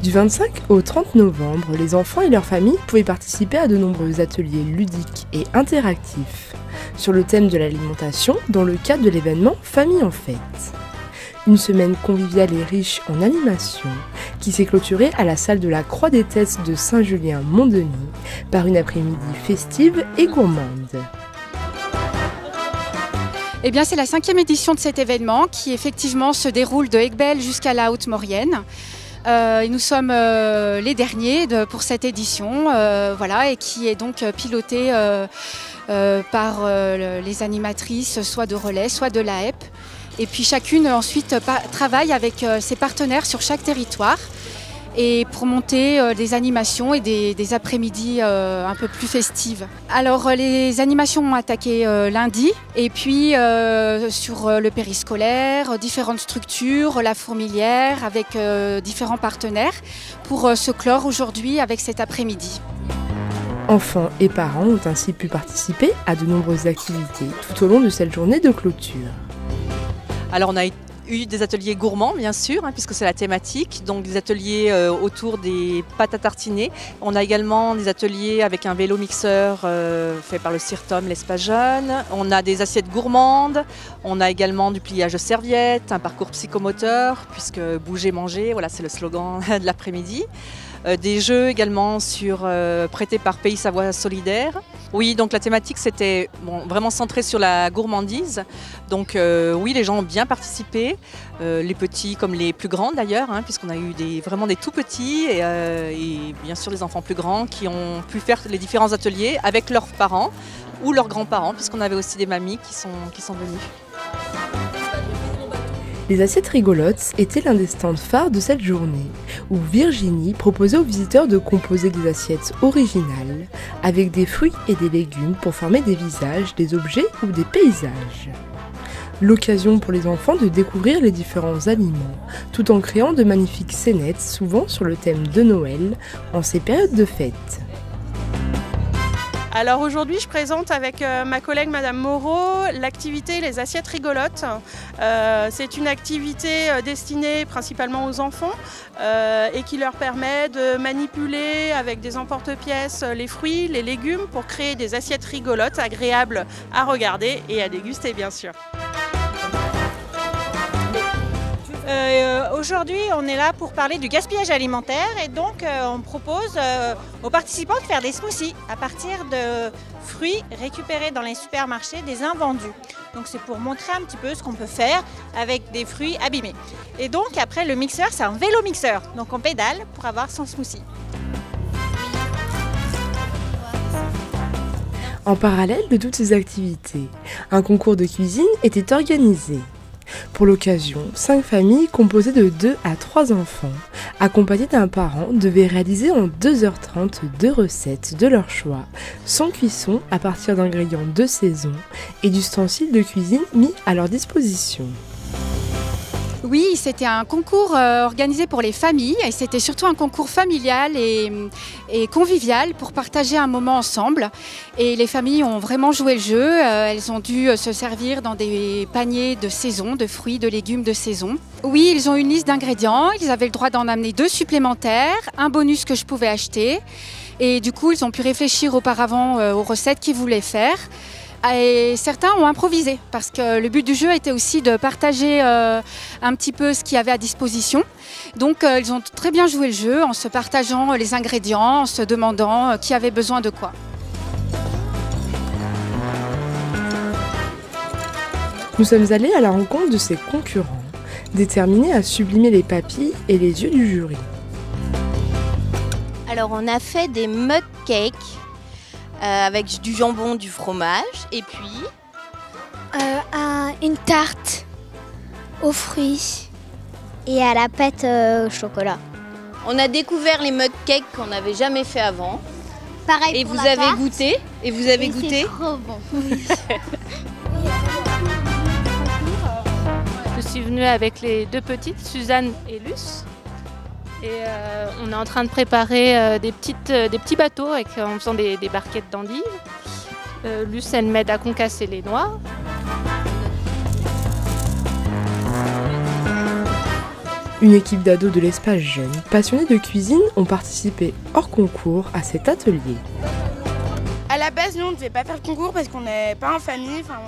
Du 25 au 30 novembre, les enfants et leurs familles pouvaient participer à de nombreux ateliers ludiques et interactifs sur le thème de l'alimentation dans le cadre de l'événement Famille en Fête. Une semaine conviviale et riche en animation qui s'est clôturée à la salle de la Croix des Têtes de Saint-Julien-Mont-Denis par une après-midi festive et gourmande. Eh bien, c'est la 5e édition de cet événement qui effectivement se déroule de Aiguebelle jusqu'à la Haute-Maurienne. Nous sommes les derniers pour cette édition, voilà, et qui est donc pilotée par les animatrices, soit de relais, soit de l'AEP. Et puis chacune ensuite travaille avec ses partenaires sur chaque territoire et pour monter des animations et des après-midi un peu plus festives. Alors les animations ont attaqué lundi et puis sur le périscolaire, différentes structures, la fourmilière avec différents partenaires pour se clore aujourd'hui avec cet après-midi. Enfants et parents ont ainsi pu participer à de nombreuses activités tout au long de cette journée de clôture. Alors on a eu des ateliers gourmands bien sûr, puisque c'est la thématique, donc des ateliers autour des pâtes à tartiner. On a également des ateliers avec un vélo mixeur fait par le CIRTOM, l'Espace Jeune. On a des assiettes gourmandes, on a également du pliage de serviettes, un parcours psychomoteur, puisque bouger, manger, voilà, c'est le slogan de l'après-midi. Des jeux également prêtés par Pays Savoie Solidaire. Oui, donc la thématique c'était vraiment centrée sur la gourmandise. Donc oui, les gens ont bien participé, les petits comme les plus grands d'ailleurs, puisqu'on a eu vraiment des tout petits et bien sûr des enfants plus grands qui ont pu faire les différents ateliers avec leurs parents ou leurs grands-parents, puisqu'on avait aussi des mamies qui sont venues. Les assiettes rigolotes étaient l'un des stands phares de cette journée, où Virginie proposait aux visiteurs de composer des assiettes originales, avec des fruits et des légumes pour former des visages, des objets ou des paysages. L'occasion pour les enfants de découvrir les différents aliments, tout en créant de magnifiques scénettes, souvent sur le thème de Noël, en ces périodes de fête. Alors aujourd'hui, je présente avec ma collègue Madame Moreau l'activité Les Assiettes Rigolotes. C'est une activité destinée principalement aux enfants et qui leur permet de manipuler avec des emporte-pièces les fruits, les légumes pour créer des assiettes rigolotes agréables à regarder et à déguster bien sûr. Aujourd'hui, on est là pour parler du gaspillage alimentaire et donc on propose aux participants de faire des smoothies à partir de fruits récupérés dans les supermarchés, des invendus. Donc c'est pour montrer un petit peu ce qu'on peut faire avec des fruits abîmés. Et donc après le mixeur, c'est un vélo mixeur. Donc on pédale pour avoir son smoothie. En parallèle de toutes ces activités, un concours de cuisine était organisé. Pour l'occasion, 5 familles composées de 2 à 3 enfants, accompagnées d'un parent, devaient réaliser en 2h30 2 recettes de leur choix, sans cuisson à partir d'ingrédients de saison et d'ustensiles de cuisine mis à leur disposition. Oui, c'était un concours organisé pour les familles et c'était surtout un concours familial et convivial pour partager un moment ensemble. Et les familles ont vraiment joué le jeu, elles ont dû se servir dans des paniers de saison, de fruits, de légumes de saison. Oui, ils ont une liste d'ingrédients, ils avaient le droit d'en amener 2 supplémentaires, un bonus que je pouvais acheter. Et du coup, ils ont pu réfléchir auparavant aux recettes qu'ils voulaient faire. Et certains ont improvisé parce que le but du jeu était aussi de partager un petit peu ce qu'il y avait à disposition. Donc ils ont très bien joué le jeu en se partageant les ingrédients, en se demandant qui avait besoin de quoi. Nous sommes allés à la rencontre de ces concurrents, déterminés à sublimer les papilles et les yeux du jury. Alors on a fait des mug cakes. Avec du jambon, du fromage et puis une tarte aux fruits et à la pâte au chocolat. On a découvert les mug cakes qu'on n'avait jamais fait avant. Pareil et pour vous la avez tarte. goûté et vous avez Et goûté. C'est trop bon. Oui. Je suis venue avec les 2 petites, Suzanne et Luce. Et on est en train de préparer des petits bateaux en faisant des barquettes d'endives. Luce, elle m'aide à concasser les noix. Une équipe d'ados de l'espace jeune, passionnés de cuisine, ont participé hors concours à cet atelier. À la base, nous, on ne devait pas faire le concours parce qu'on n'est pas en famille, enfin,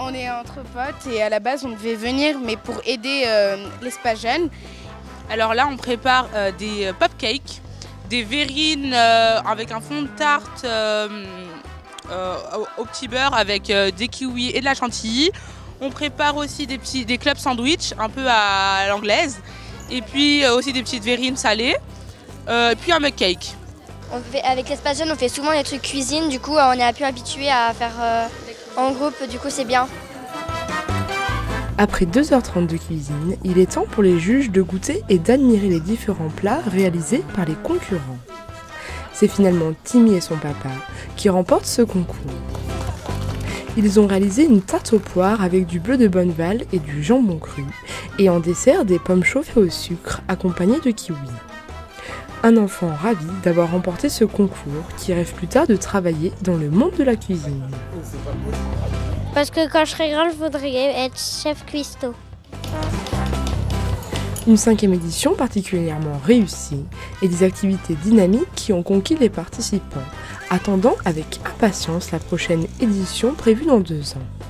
on est entre potes et à la base, on devait venir, mais pour aider l'espace jeune. Alors là, on prépare des pop-cakes, des verrines avec un fond de tarte au petit beurre avec des kiwis et de la chantilly. On prépare aussi des clubs sandwich un peu à l'anglaise et puis aussi des petites verrines salées, puis un mug cake. Avec l'espace jeune, on fait souvent des trucs cuisine, du coup on est un peu habitué à faire en groupe, du coup c'est bien. Après 2h30 de cuisine, il est temps pour les juges de goûter et d'admirer les différents plats réalisés par les concurrents. C'est finalement Timmy et son papa qui remportent ce concours. Ils ont réalisé une tarte aux poires avec du bleu de Bonneval et du jambon cru, et en dessert des pommes chauffées au sucre accompagnées de kiwis. Un enfant ravi d'avoir remporté ce concours qui rêve plus tard de travailler dans le monde de la cuisine. Parce que quand je serai grande, je voudrais être chef cuistot. Une 5e édition particulièrement réussie et des activités dynamiques qui ont conquis les participants, attendant avec impatience la prochaine édition prévue dans 2 ans.